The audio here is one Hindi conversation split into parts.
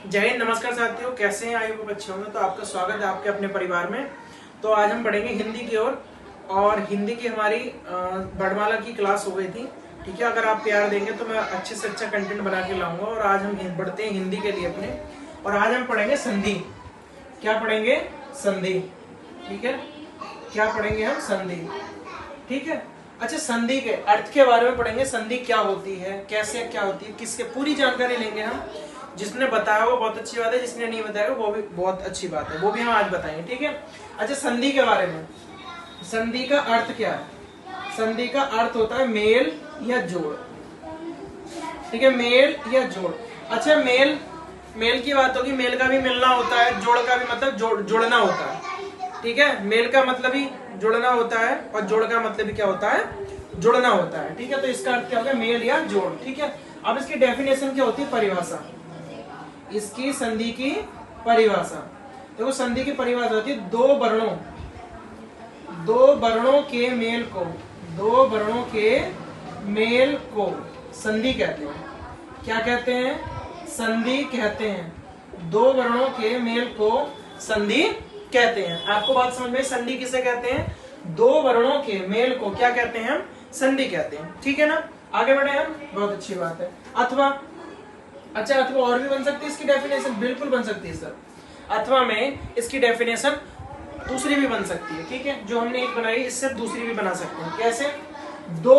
जय हिंद, नमस्कार साथियों, कैसे हैं? आई होप अच्छे होंगे। तो आपका स्वागत है आपके अपने परिवार में। तो आज हम पढ़ेंगे हिंदी की ओर और हिंदी की हमारी वर्णमाला की क्लास हो गई थी। ठीक है, अगर आप प्यार देंगे तो मैं अच्छे से अच्छा कंटेंट बना के लाऊंगा। और आज हम पढ़ते हैं हिंदी के लिए अपने, और आज हम पढ़ेंगे संधि। क्या पढ़ेंगे? संधि। ठीक है, क्या पढ़ेंगे हम? संधि। ठीक है। अच्छा, संधि के अर्थ के बारे में पढ़ेंगे। संधि क्या होती है, कैसे क्या होती है, किसके, पूरी जानकारी लेंगे हम। जिसने बताया वो बहुत अच्छी बात है, जिसने नहीं बताया वो भी बहुत अच्छी बात है, वो भी हम आज बताएंगे। ठीक है। अच्छा, संधि के बारे में, संधि का अर्थ क्या है? संधि का अर्थ होता है मेल या जोड़। ठीक है, मेल या जोड़। अच्छा, मेल की बात होगी। मेल का भी मिलना होता है, जोड़ का भी मतलब जोड़ना होता है। ठीक है, मेल का मतलब ही जुड़ना होता है और जोड़ का मतलब भी क्या होता है? जुड़ना होता है। ठीक है, तो इसका अर्थ क्या होगा? मेल या जोड़। ठीक है। अब इसकी डेफिनेशन क्या होती है? परिभाषा। इसकी संधि की परिभाषा देखो। संधि की परिभाषा होती है दो वर्णों के मेल को, दो वर्णों के मेल को संधि कहते हैं। क्या कहते हैं? संधि कहते हैं। दो वर्णों के मेल को संधि कहते हैं। आपको बात समझ में? संधि किसे कहते हैं? दो वर्णों के मेल को क्या कहते हैं? हम संधि कहते हैं। ठीक है ना। आगे बढ़े हम, बहुत अच्छी बात है। अथवा, अच्छा, अथवा और भी बन सकती है इसकी डेफिनेशन, बिल्कुल बन सकती है सर। अथवा में इसकी डेफिनेशन दूसरी भी बन सकती है। ठीक है, जो हमने एक बनाई इससे दूसरी भी बना सकते हैं। कैसे? दो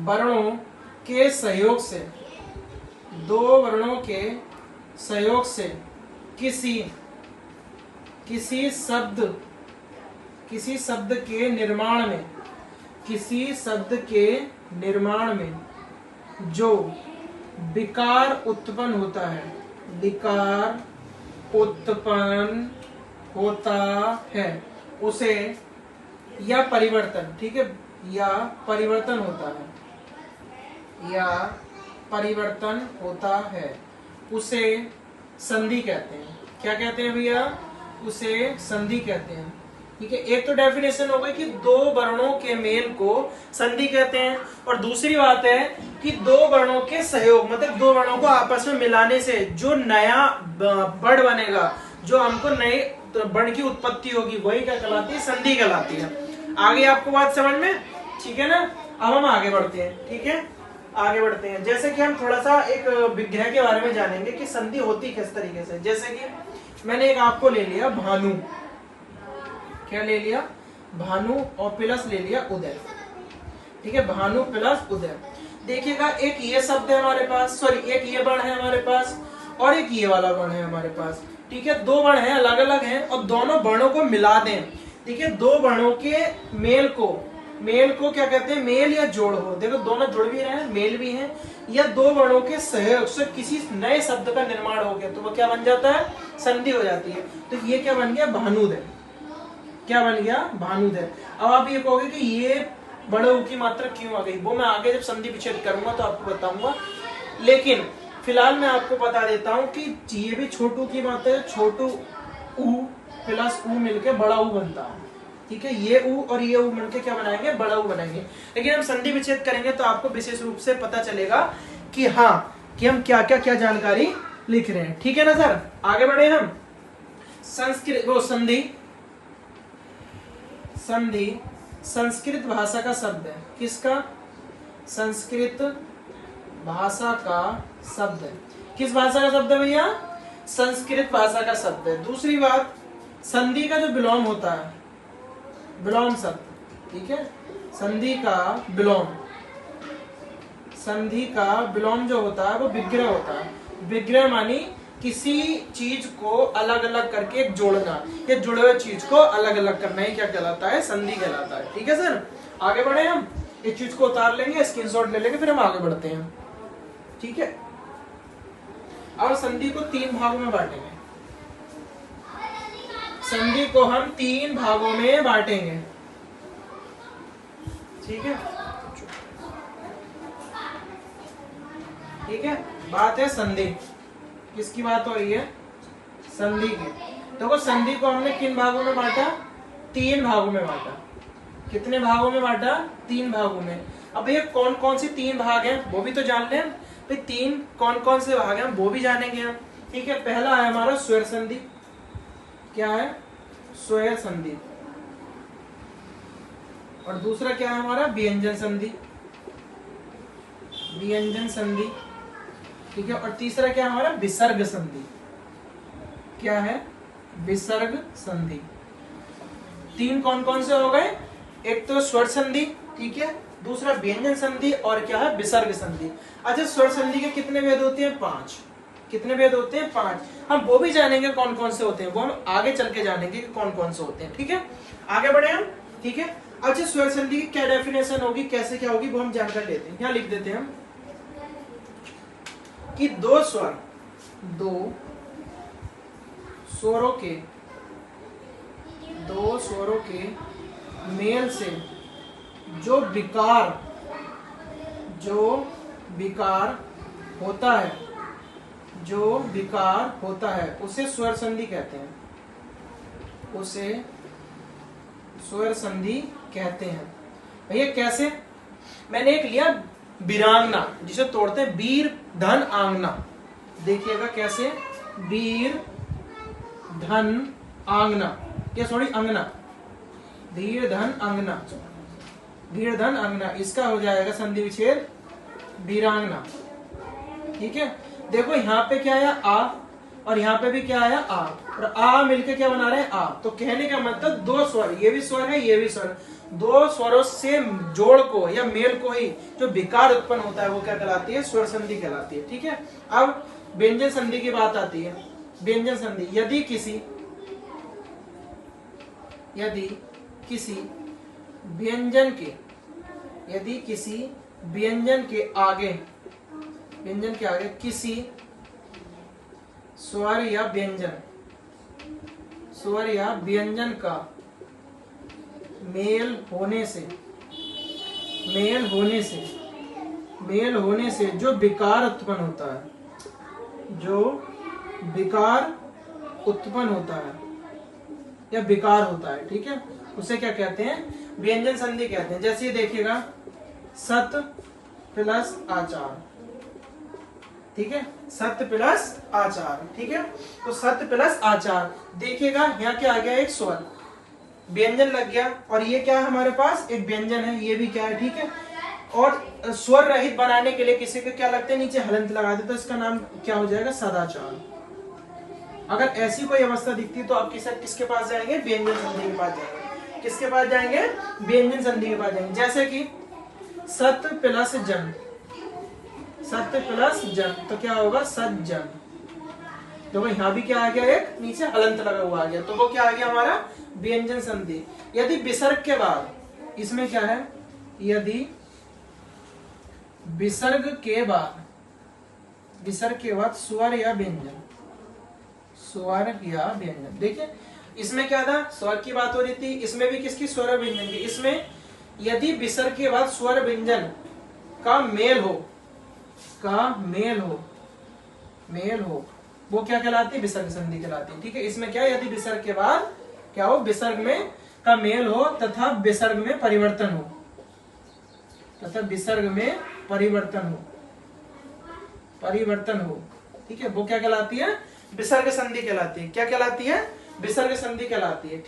वर्णों के सहयोग से, दो वर्णों के सहयोग से किसी शब्द के निर्माण में जो विकार उत्पन्न होता है उसे, या परिवर्तन, ठीक है, या परिवर्तन होता है उसे संधि कहते हैं। क्या कहते हैं भैया? उसे संधि कहते हैं। ठीक है, एक तो डेफिनेशन हो गई कि दो वर्णों के मेल को संधि कहते हैं, और दूसरी बात है कि दो वर्णों के सहयोग, मतलब दो वर्णों को आपस में मिलाने से जो नया वर्ण बनेगा, जो हमको नए वर्ण की उत्पत्ति होगी, वही क्या कहलाती है? संधि कहलाती है। आगे आपको बात समझ में? ठीक है ना। अब हम आगे बढ़ते हैं। ठीक है, आगे बढ़ते हैं। जैसे कि हम थोड़ा सा एक विग्रह के बारे में जानेंगे कि संधि होती किस तरीके से। जैसे कि मैंने एक आपको ले लिया भानु, क्या ले लिया? भानु, और प्लस ले लिया उदय। ठीक है, भानु प्लस उदय। देखिएगा, एक ये शब्द है हमारे पास, सॉरी, एक ये वर्ण है हमारे पास और एक ये वाला वर्ण है हमारे पास। ठीक है, दो वर्ण हैं, अलग अलग हैं, और दोनों वर्णों को मिला दें। ठीक है, दो वर्णों के मेल को क्या कहते हैं? मेल या जोड़ हो। देखो, दोनों जुड़ भी रहे हैं, मेल भी हैं, या दो वर्णों के सहयोग से किसी नए शब्द का निर्माण हो गया तो वो क्या बन जाता है? संधि हो जाती है। तो ये क्या बन गया? भानुदय। क्या बन गया? भानुदय। अब आप ये कहोगे कि ये बड़े ऊ की मात्रा क्यों आ गई, वो मैं आगे जब संधि विच्छेद करूंगा तो आपको बताऊंगा। लेकिन फिलहाल मैं आपको बता देता हूं कि ये भी छोटू की मात्रा है। छोटू ऊ प्लस ऊ मिलके बड़ा ऊ बनता है। ठीक है, ये ऊ और ये ऊ मिलके क्या बनाएंगे? बड़ा ऊ बनाएंगे। लेकिन हम संधि विच्छेद करेंगे तो आपको विशेष रूप से पता चलेगा कि हाँ, कि हम क्या क्या जानकारी लिख रहे हैं। ठीक है ना सर। आगे बढ़े हम। संधि संस्कृत भाषा का शब्द है। किसका? संस्कृत भाषा का शब्द है। किस भाषा का शब्द है भैया? संस्कृत भाषा का शब्द है। दूसरी बात, संधि का जो विलोम होता है, विलोम शब्द, ठीक है, संधि का विलोम जो होता है वो विग्रह होता है। विग्रह मानी किसी चीज को अलग अलग करके एक जोड़ना, या जुड़े हुए चीज को अलग अलग करना ही क्या कहलाता है? संधि कहलाता है। ठीक है सर। आगे बढ़े हम, इस चीज को उतार लेंगे, स्क्रीनशॉट ले लेंगे, फिर हम आगे बढ़ते हैं। ठीक है, अब संधि को तीन भागों में बांटेंगे। संधि को हम तीन भागों में बांटेंगे। ठीक है, ठीक है। बात है संधि, किसकी बात हो रही है? संधि की। देखो, संधि को हमने किन भागों में बांटा? तीन भागों में बांटा। कितने भागों में बांटा? तीन भागों में। अब ये कौन कौन से 3 भाग हैं वो भी तो जान लें भाई। 3 कौन कौन से भाग हैं वो भी जानेंगे हम, ठीक है। पहला है हमारा स्वर संधि। क्या है? स्वर संधि। और दूसरा क्या है हमारा? व्यंजन संधि। व्यंजन संधि, ठीक है। और तीसरा क्या है हमारा? विसर्ग संधि। क्या है? विसर्ग संधि। 3 कौन कौन से हो गए? एक तो स्वर संधि, ठीक है, दूसरा व्यंजन संधि और क्या है? विसर्ग संधि। अच्छा, स्वर संधि के कितने भेद होते हैं? 5। कितने भेद होते हैं? 5। हम वो भी जानेंगे कौन कौन से होते हैं, वो हम आगे चल के जानेंगे कि कौन कौन से होते हैं, ठीक है। आगे बढ़े हम, ठीक है। अच्छा, स्वर संधि की क्या डेफिनेशन होगी, कैसे क्या होगी, वो हम जानकर लेते हैं। यहाँ लिख देते हैं हम कि दो स्वरों के मेल से जो विकार होता है उसे स्वर संधि कहते हैं। उसे स्वर संधि कहते हैं। भैया कैसे? मैंने एक लिया वीरांगना, जिसे तोड़ते हैं वीर धन आंगना। देखिएगा कैसे, वीर धन आंगना, क्या सॉरी अंगना, धीर धन अंगना, धीर धन अंगना, इसका हो जाएगा संधि विच्छेद वीरांगना, ठीक है। देखो यहाँ पे क्या आया? आ, और यहाँ पे भी क्या आया? आ, और आ मिलके क्या बना रहे हैं? आ। तो कहने का मतलब 2 स्वर, ये भी स्वर है, ये भी स्वर, 2 स्वरों से जोड़ को या मेल को ही जो विकार उत्पन्न होता है वो क्या कहलाती है? स्वर संधि कहलाती है, ठीक है। अब व्यंजन संधि की बात आती है। व्यंजन संधि, यदि किसी व्यंजन के आगे किसी स्वर या व्यंजन का मेल होने से जो विकार उत्पन्न होता है या विकार होता है, ठीक है, उसे क्या कहते हैं? व्यंजन संधि कहते हैं। जैसे ये देखिएगा, सत प्लस आचार, ठीक है, सत्य प्लस आचार, ठीक है। तो सत्य प्लस आचार, देखिएगा यहाँ क्या आ गया? एक स्वर, व्यंजन लग गया, और ये क्या है हमारे पास? एक व्यंजन है, ये भी क्या है, ठीक है। और स्वर रहित बनाने के लिए किसी के क्या लगते हैं? नीचे हलंत लगा देते, तो इसका नाम क्या हो जाएगा? सदाचार। अगर ऐसी कोई अवस्था दिखती है तो आप किसके पास जाएंगे? व्यंजन संधि के पास जाएंगे। किसके पास जाएंगे? व्यंजन संधि के पास जाएंगे। जैसे कि सत्य प्लस जन, तो क्या होगा? सज्जन। तो यहाँ भी क्या आ गया? एक नीचे हलंत लगा हुआ आ गया, तो वो क्या आ गया हमारा? व्यंजन संधि। यदि विसर्ग के बाद, इसमें क्या है? यदि विसर्ग के बाद स्वर या व्यंजन, देखिए इसमें क्या था? स्वर की बात हो रही थी, इसमें भी किसकी? स्वर और व्यंजन की। इसमें यदि विसर्ग के बाद स्वर व्यंजन का मेल हो, वो क्या कहलाती है? विसर्ग संधि कहलाती है, ठीक है। इसमें क्या? यदि विसर्ग के बाद क्या हो? विसर्ग में का मेल हो तथा विसर्ग में परिवर्तन हो, ठीक है, वो क्या कहलाती है? विसर्ग संधि कहलाती है। क्या कहलाती है? विसर्ग संधि कहलाती है, ठीक।